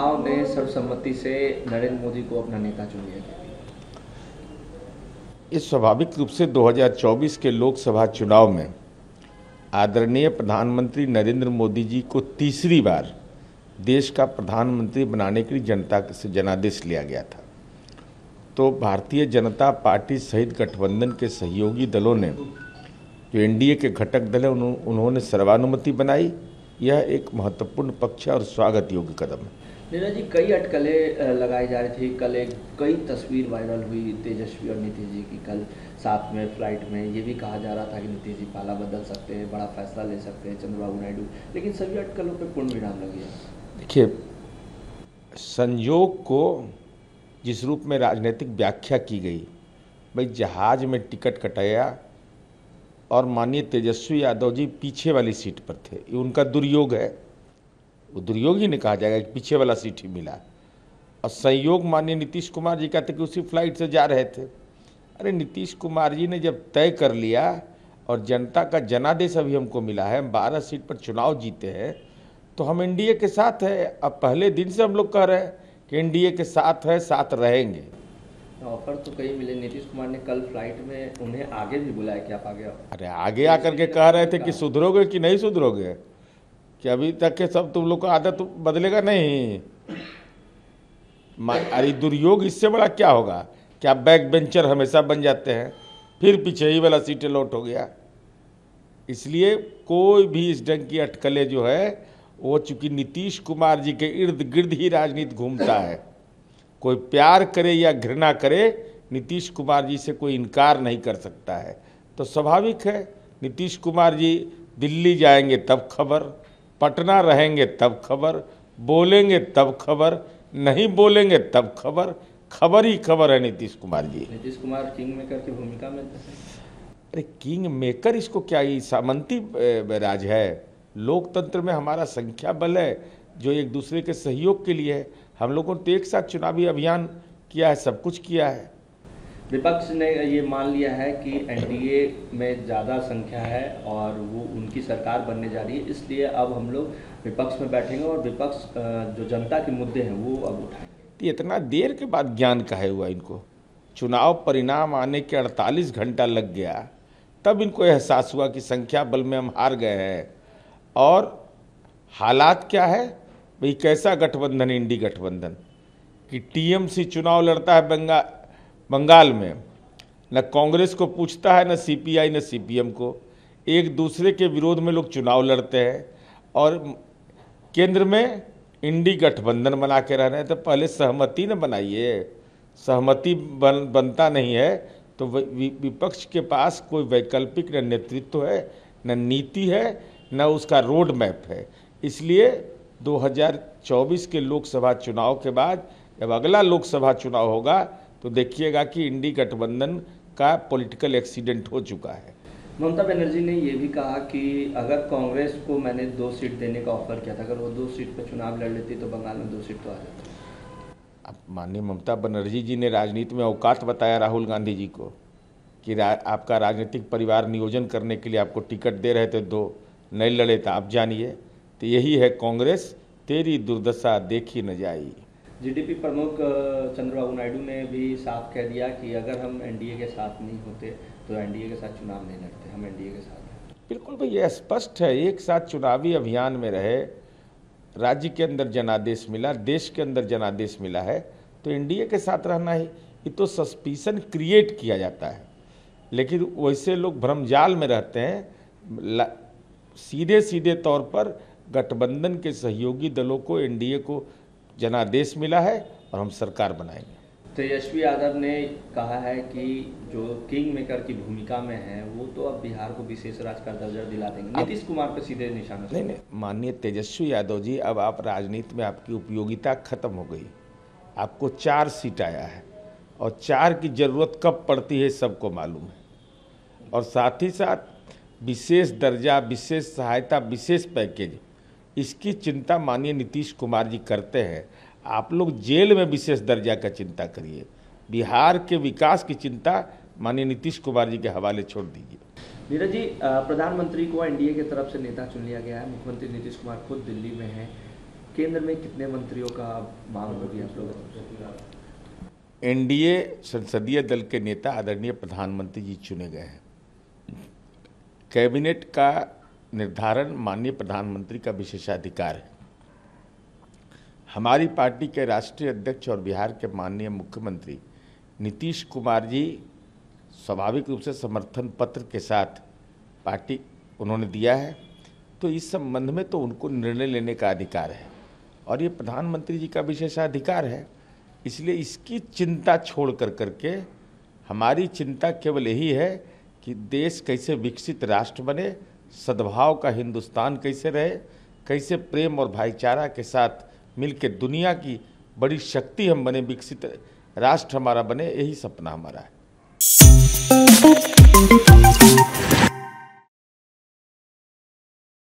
चुनाव ने सर्वसम्मति से नरेंद्र मोदी को अपना नेता चुन लिया। इस स्वाभाविक रूप से 2024 के लोकसभा चुनाव में आदरणीय प्रधानमंत्री नरेंद्र मोदी जी को तीसरी बार देश का प्रधानमंत्री बनाने के लिए जनता से जनादेश लिया गया था। तो भारतीय जनता पार्टी सहित गठबंधन के सहयोगी दलों ने, जो एनडीए के घटक दल हैं, उन्होंने सर्वानुमति बनाई। यह एक महत्वपूर्ण पक्ष और स्वागत योग्य कदम है। नीरज जी, कई अटकलें लगाई जा रही थी। कल कई तस्वीर वायरल हुई तेजस्वी और नीतीश जी की, कल साथ में फ्लाइट में। ये भी कहा जा रहा था कि नीतीश जी पाला बदल सकते हैं, बड़ा फैसला ले सकते हैं चंद्रबाबू नायडू, लेकिन सभी अटकलों पे पूर्ण विराम लगी है। देखिए, संयोग को जिस रूप में राजनीतिक व्याख्या की गई, भाई जहाज में टिकट कटाया और माननीय तेजस्वी यादव जी पीछे वाली सीट पर थे, ये उनका दुर्योग है। वो दुर्योग ही नहीं कहा जाएगा कि पीछे वाला सीट ही मिला। और संयोग माननीय नीतीश कुमार जी कहते कि उसी फ्लाइट से जा रहे थे। अरे नीतीश कुमार जी ने जब तय कर लिया और जनता का जनादेश अभी हमको मिला है, हम 12 सीट पर चुनाव जीते हैं, तो हम एनडीए के साथ है। अब पहले दिन से हम लोग कह रहे हैं कि एनडीए के साथ है, साथ रहेंगे। ऑफर तो कई मिले। नीतीश कुमार ने कल फ्लाइट में उन्हें आगे भी बुलाया कि आप आगे आओ। अरे आगे आकर के कह रहे थे कि सुधरोगे कि नहीं सुधरोगे, कि अभी तक के सब तुम लोग का आदत बदलेगा नहीं। अरे दुर्योग इससे बड़ा क्या होगा कि आप बैक बेंचर हमेशा बन जाते हैं, फिर पीछे ही वाला सीट लौट हो गया। इसलिए कोई भी इस ढंग की अटकलें जो है, वो चूंकि नीतीश कुमार जी के इर्द गिर्द ही राजनीति घूमता है। कोई प्यार करे या घृणा करे, नीतीश कुमार जी से कोई इनकार नहीं कर सकता है। तो स्वाभाविक है, नीतीश कुमार जी दिल्ली जाएंगे तब खबर, पटना रहेंगे तब खबर, बोलेंगे तब खबर, नहीं बोलेंगे तब खबर, खबर ही खबर है नीतीश कुमार जी। नीतीश कुमार किंग मेकर की भूमिका में। अरे किंग मेकर इसको क्या, ये सामंती राज है। लोकतंत्र में हमारा संख्या बल है जो एक दूसरे के सहयोग के लिए है। हम लोगों ने तो एक साथ चुनावी अभियान किया है, सब कुछ किया है। विपक्ष ने ये मान लिया है कि एनडीए में ज़्यादा संख्या है और वो उनकी सरकार बनने जा रही है, इसलिए अब हम लोग विपक्ष में बैठेंगे और विपक्ष जो जनता के मुद्दे हैं वो अब उठाएंगे। इतना देर के बाद ज्ञान काहे हुआ इनको? चुनाव परिणाम आने के 48 घंटा लग गया, तब इनको एहसास हुआ कि संख्या बल में हम हार गए हैं। और हालात क्या है भाई, कैसा गठबंधन, इंडी गठबंधन कि टीएमसी चुनाव लड़ता है बंगाल में, न कांग्रेस को पूछता है, न सीपीआई न सीपीएम को। एक दूसरे के विरोध में लोग चुनाव लड़ते हैं और केंद्र में इंडी गठबंधन बना के रह रहे हैं। तो पहले सहमति न बनाइए, सहमति बनता नहीं है तो विपक्ष के पास कोई वैकल्पिक न नेतृत्व है, न नीति है, न उसका रोड मैप है। इसलिए 2024 के लोकसभा चुनाव के बाद जब अगला लोकसभा चुनाव होगा तो देखिएगा कि इंडी गठबंधन का पॉलिटिकल एक्सीडेंट हो चुका है। ममता बनर्जी ने ये भी कहा कि अगर कांग्रेस को मैंने 2 सीट देने का ऑफर किया था, अगर वो 2 सीट पर चुनाव लड़ लेती तो बंगाल में 2 सीट तो आ जाती। अब माननीय ममता बनर्जी जी ने राजनीति में औकात बताया राहुल गांधी जी को कि आपका राजनीतिक परिवार नियोजन करने के लिए आपको टिकट दे रहे थे, 2 नहीं लड़े तो आप जानिए। तो यही है कांग्रेस, तेरी दुर्दशा देखी न जाई। जीडीपी प्रमुख चंद्रबाबू नायडू ने भी साफ कह दिया कि अगर हम एनडीए के साथ नहीं होते तो एनडीए के साथ चुनाव नहीं लड़ते, हम एनडीए के साथ हैं। बिल्कुल भाई, ये स्पष्ट है। एक साथ चुनावी अभियान में रहे, राज्य के अंदर जनादेश मिला, देश के अंदर जनादेश मिला है, तो एनडीए के साथ रहना ही। ये तो सस्पिशन क्रिएट किया जाता है, लेकिन वैसे लोग भ्रमजाल में रहते हैं। सीधे सीधे तौर पर गठबंधन के सहयोगी दलों को, एनडीए को जनादेश मिला है और हम सरकार बनाएंगे। तेजस्वी यादव ने कहा है कि जो किंग मेकर की भूमिका में है वो तो अब बिहार को विशेष राज्य का दर्जा दिला देंगे। नीतीश कुमार पर सीधे निशाना। नहीं, माननीय तेजस्वी यादव जी, अब आप राजनीति में आपकी उपयोगिता खत्म हो गई। आपको 4 सीट आया है और 4 की जरूरत कब पड़ती है सबको मालूम है। और साथ ही साथ विशेष दर्जा, विशेष सहायता, विशेष पैकेज, इसकी चिंता माननीय नीतीश कुमार जी करते हैं। आप लोग जेल में विशेष दर्जा का चिंता करिए, बिहार के विकास की चिंता माननीय नीतीश कुमार जी के हवाले छोड़ दीजिए। नीरज जी, प्रधानमंत्री को एनडीए की तरफ से नेता चुन लिया गया है। मुख्यमंत्री नीतीश कुमार खुद दिल्ली में हैं। केंद्र में कितने मंत्रियों का मांग होगी आप लोगों को? एनडीए संसदीय दल के नेता आदरणीय प्रधानमंत्री जी चुने गए हैं। कैबिनेट का निर्धारण माननीय प्रधानमंत्री का विशेषाधिकार है। हमारी पार्टी के राष्ट्रीय अध्यक्ष और बिहार के माननीय मुख्यमंत्री नीतीश कुमार जी स्वाभाविक रूप से समर्थन पत्र के साथ पार्टी उन्होंने दिया है, तो इस संबंध में तो उनको निर्णय लेने का अधिकार है और ये प्रधानमंत्री जी का विशेषाधिकार है। इसलिए इसकी चिंता छोड़ करके हमारी चिंता केवल यही है कि देश कैसे विकसित राष्ट्र बने, सद्भाव का हिंदुस्तान कैसे रहे, कैसे प्रेम और भाईचारा के साथ मिलकर दुनिया की बड़ी शक्ति हम बने, विकसित राष्ट्र हमारा बने, यही सपना हमारा है।